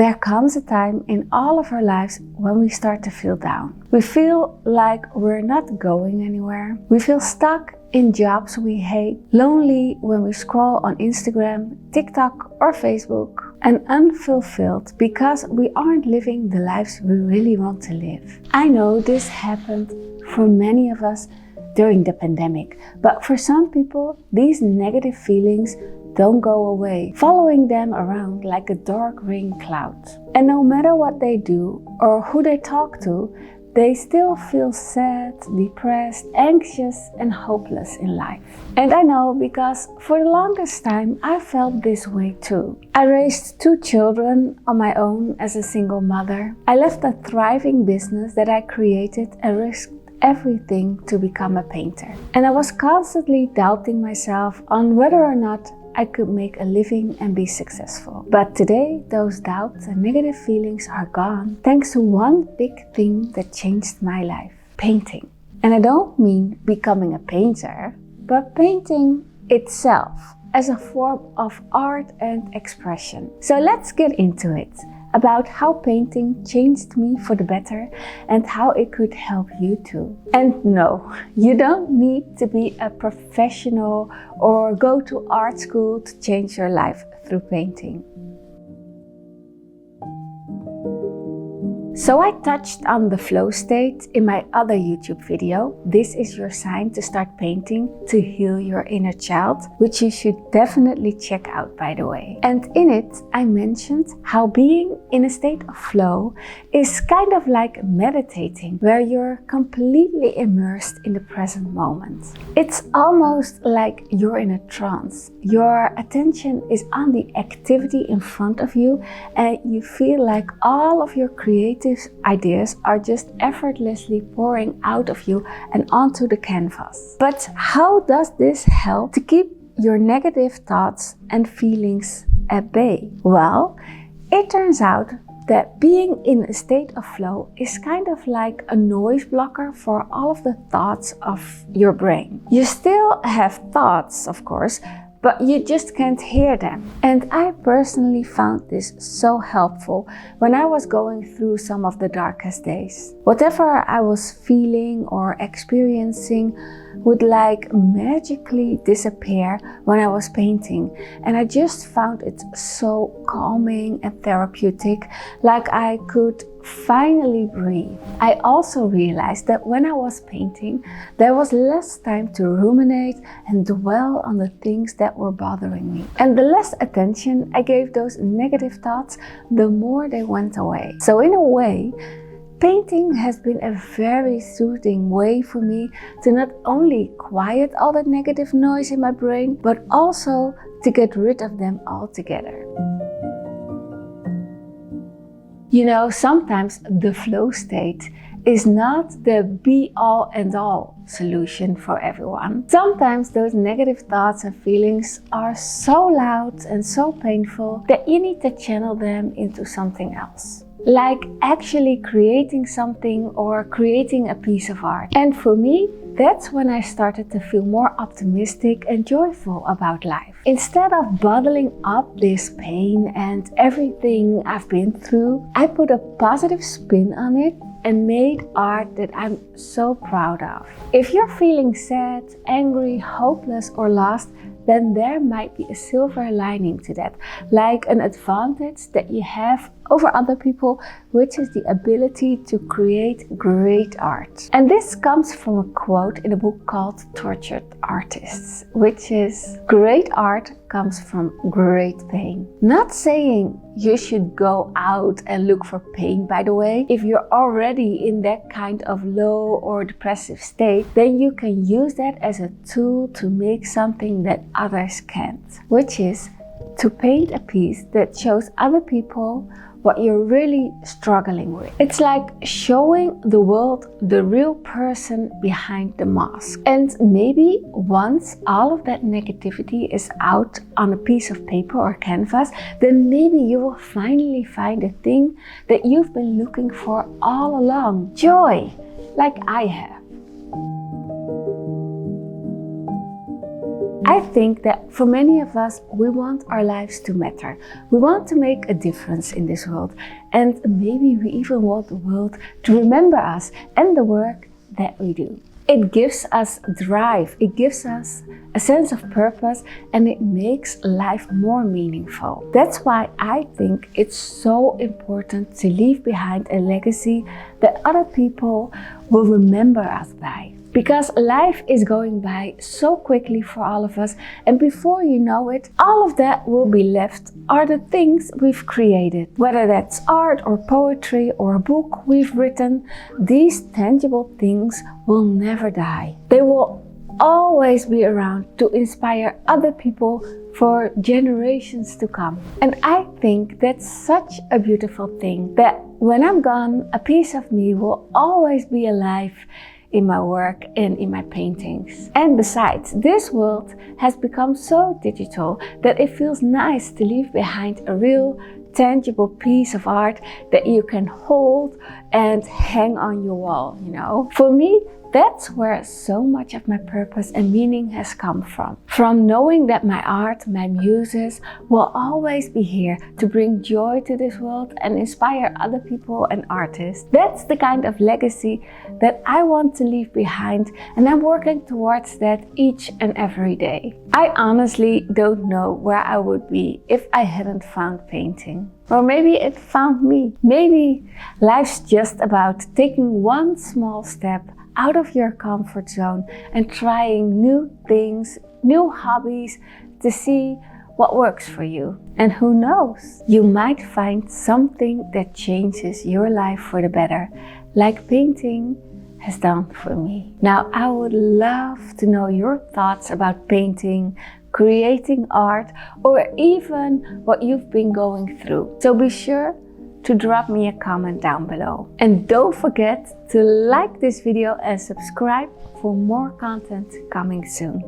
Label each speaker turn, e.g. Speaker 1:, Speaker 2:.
Speaker 1: There comes a time in all of our lives when we start to feel down. We feel like we're not going anywhere. We feel stuck in jobs we hate, lonely when we scroll on Instagram, TikTok or Facebook, and unfulfilled because we aren't living the lives we really want to live. I know this happened for many of us during the pandemic, but for some people, these negative feelings don't go away, following them around like a dark rain cloud. And no matter what they do or who they talk to, they still feel sad, depressed, anxious and hopeless in life. And I know because for the longest time I felt this way too. I raised 2 children on my own as a single mother. I left a thriving business that I created and risked everything to become a painter. And I was constantly doubting myself on whether or not I could make a living and be successful. But today, those doubts and negative feelings are gone thanks to one big thing that changed my life: painting. And I don't mean becoming a painter, but painting itself as a form of art and expression. So let's get into it, about how painting changed me for the better and how it could help you too. And no, you don't need to be a professional or go to art school to change your life through painting. So I touched on the flow state in my other YouTube video, This is your sign to start painting to heal your inner child, which you should definitely check out, by the way. And in it, I mentioned how being in a state of flow is kind of like meditating, where you're completely immersed in the present moment. It's almost like you're in a trance. Your attention is on the activity in front of you and you feel like all of your creative ideas are just effortlessly pouring out of you and onto the canvas. But how does this help to keep your negative thoughts and feelings at bay? Well, it turns out that being in a state of flow is kind of like a noise blocker for all of the thoughts of your brain. You still have thoughts, of course, but you just can't hear them. And I personally found this so helpful when I was going through some of the darkest days. Whatever I was feeling or experiencing would like magically disappear when I was painting, and I just found it so calming and therapeutic, like I could finally breathe. I also realized that when I was painting, there was less time to ruminate and dwell on the things that were bothering me. And the less attention I gave those negative thoughts, the more they went away. So in a way, painting has been a very soothing way for me to not only quiet all that negative noise in my brain, but also to get rid of them altogether. You know, sometimes the flow state is not the be-all and all solution for everyone. Sometimes those negative thoughts and feelings are so loud and so painful that you need to channel them into something else, like actually creating something or creating a piece of art. And for me, that's when I started to feel more optimistic and joyful about life. Instead of bottling up this pain and everything I've been through, I put a positive spin on it and made art that I'm so proud of. If you're feeling sad, angry, hopeless or lost, then there might be a silver lining to that, like an advantage that you have over other people, which is the ability to create great art. And this comes from a quote in a book called Tortured Artists, which is, "Great art comes from great pain." Not saying you should go out and look for pain, by the way. If you're already in that kind of low or depressive state, then you can use that as a tool to make something that others can't, which is to paint a piece that shows other people what you're really struggling with. It's like showing the world the real person behind the mask. And maybe once all of that negativity is out on a piece of paper or canvas, then maybe you will finally find the thing that you've been looking for all along. Joy, like I have. I think that for many of us, we want our lives to matter. We want to make a difference in this world. And maybe we even want the world to remember us and the work that we do. It gives us drive, it gives us a sense of purpose, and it makes life more meaningful. That's why I think it's so important to leave behind a legacy that other people will remember us by. Because life is going by so quickly for all of us, and before you know it, all of that will be left are the things we've created. Whether that's art or poetry or a book we've written, these tangible things will never die. They will always be around to inspire other people for generations to come. And I think that's such a beautiful thing, that when I'm gone, a piece of me will always be alive in my work and in my paintings. And besides, this world has become so digital that it feels nice to leave behind a real tangible piece of art that you can hold and hang on your wall, you know. For me, that's where so much of my purpose and meaning has come from. From knowing that my art, my muses, will always be here to bring joy to this world and inspire other people and artists. That's the kind of legacy that I want to leave behind, and I'm working towards that each and every day. I honestly don't know where I would be if I hadn't found painting. Or maybe it found me. Maybe life's just about taking one small step out of your comfort zone and trying new things, new hobbies to see what works for you. And who knows, you might find something that changes your life for the better, like painting has done for me. Now, I would love to know your thoughts about painting, creating art, or even what you've been going through. So be sure to drop me a comment down below. And don't forget to like this video and subscribe for more content coming soon.